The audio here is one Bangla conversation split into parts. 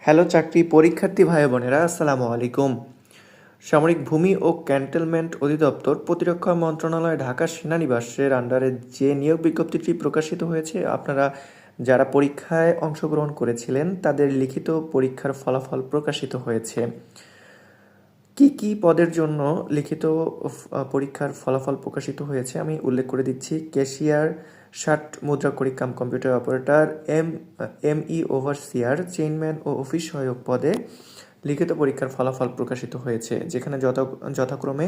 হ্যালো চাকরি পরীক্ষার্থী ভাই বোনেরা, আসসালামু আলাইকুম। সামরিক ভূমি ও ক্যান্টনমেন্ট অধিদপ্তর, প্রতিরক্ষা মন্ত্রণালয়, ঢাকা সেনানিবাসের আন্ডারে যে নিয়োগ বিজ্ঞপ্তিটি প্রকাশিত হয়েছে, আপনারা যারা পরীক্ষায় অংশগ্রহণ করেছিলেন তাদের লিখিত পরীক্ষার ফলাফল প্রকাশিত হয়েছে। কি কি পদের জন্য লিখিত পরীক্ষার ফলাফল প্রকাশিত হয়েছে আমি উল্লেখ করে দিচ্ছি। ক্যাশিয়ার, ষাট মুদ্রাক্ষরিক কাম কম্পিউটার অপারেটর, এমই ওভারসিয়ার, চেইনম্যান ও অফিস সহায়ক পদে লিখিত পরীক্ষার ফলাফল প্রকাশিত হয়েছে, যেখানে যথাক্রমে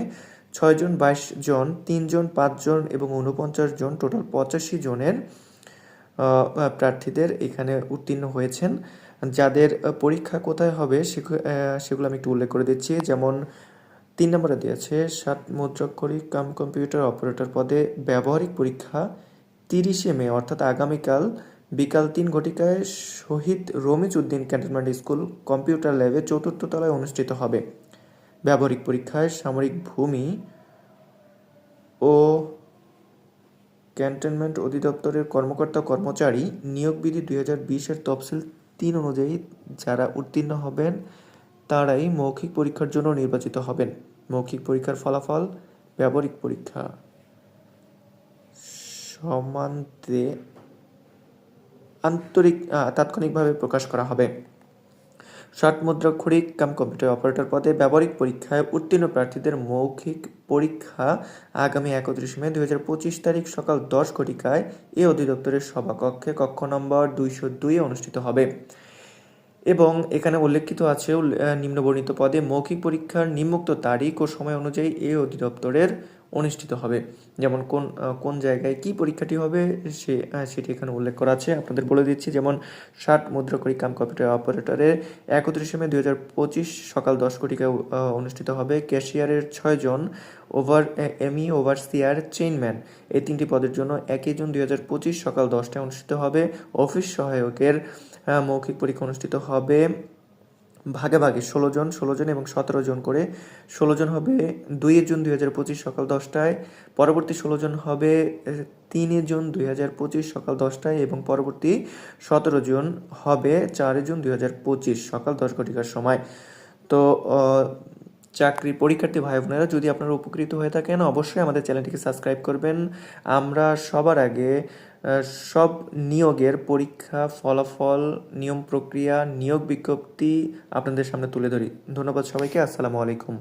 6 জন, 22 জন, 3 জন, 5 জন এবং 49 জন, টোটাল 85 জনের প্রার্থীদের এখানে উত্তীর্ণ হয়েছেন। যাদের পরীক্ষা কোথায় হবে সেগুলো আমি একটু উল্লেখ করে দিচ্ছি। যেমন 3 নম্বরে দিয়েছে 60 মুদ্রাক্ষরিক কাম কম্পিউটার অপারেটর পদে ব্যবহারিক পরীক্ষা 30শে মে অর্থাৎ আগামীকাল বিকাল 3 ঘটিকায় Shaheed Ramiz Uddin cantonment school computer ল্যাবে 4র্থ তলায় অনুষ্ঠিত হবে। ব্যবহারিক পরীক্ষায় সামরিক ভূমি ও ক্যান্টনমেন্ট অধিদপ্তরের কর্মকর্তা কর্মচারী নিয়োগ বিধি 2020-এর তফসিল 3 অনুযায়ী যারা উত্তীর্ণ হবেন তারাই মৌখিক পরীক্ষার জন্য নির্বাচিত হবেন। মৌখিক পরীক্ষার ফলাফল ব্যবহারিক পরীক্ষা সমান্তে তাৎক্ষণিকভাবে প্রকাশ করা হবে। 60 মুদ্রাক্ষরিক কাম কম্পিউটার অপারেটর পদে ব্যবহারিক পরীক্ষায় উত্তীর্ণ প্রার্থীদের মৌখিক পরীক্ষা আগামী 31 মে 2025 তারিখ সকাল 10 ঘটিকায় এ অধিদপ্তরের সভাকক্ষে কক্ষ নম্বর 202 অনুষ্ঠিত হবে। এবং এখানে উল্লেখিত আছে নিম্নবর্ণিত পদে মৌখিক পরীক্ষার নিম্নোক্ত তারিখ ও সময় অনুযায়ী এই অধিদপ্তরের অনুষ্ঠিত হবে। যেমন কোন জায়গায় কি পরীক্ষাটি হবে সেটি এখানে উল্লেখ করা আছে, আপনাদের বলে দিচ্ছি। যেমন 60 মুদ্রাক্ষরিক কাম কম্পিউটার অপারেটরের 31 মে 2025 সকাল 10 ঘটিকায় অনুষ্ঠিত হবে। ক্যাশিয়ারের 6 জন, এমই ওভারসিয়ার, চেইনম্যান এই 3টি পদের জন্য 1 জুন 2025 সকাল 10টায় অনুষ্ঠিত হবে। অফিস সহায়কের মৌখিক পরীক্ষা অনুষ্ঠিত হবে ভাগে ভাগে 16 জন এবং 17 জন করে। 16 জন হবে 2 জুন 2025 সকাল 10টায়, পরবর্তী 16 জন হবে 3 জুন 2025 সকাল 10টায় এবং পরবর্তী 17 জন হবে 4 জুন 2025 সকাল 10 ঘটিকার সময়। তো চাকরি পরীক্ষার্থী ভাই বোনেরা, যদি আপনারা উপকৃত হয়ে থাকেন অবশ্যই আমাদের চ্যানেলটিকে সাবস্ক্রাইব করবেন। আমরা সবার আগে সব নিয়োগের পরীক্ষা, ফলাফল, নিয়ম প্রক্রিয়া, নিয়োগ বিজ্ঞপ্তি আপনাদের সামনে তুলে ধরি। ধন্যবাদ সবাইকে। আসসালামু আলাইকুম।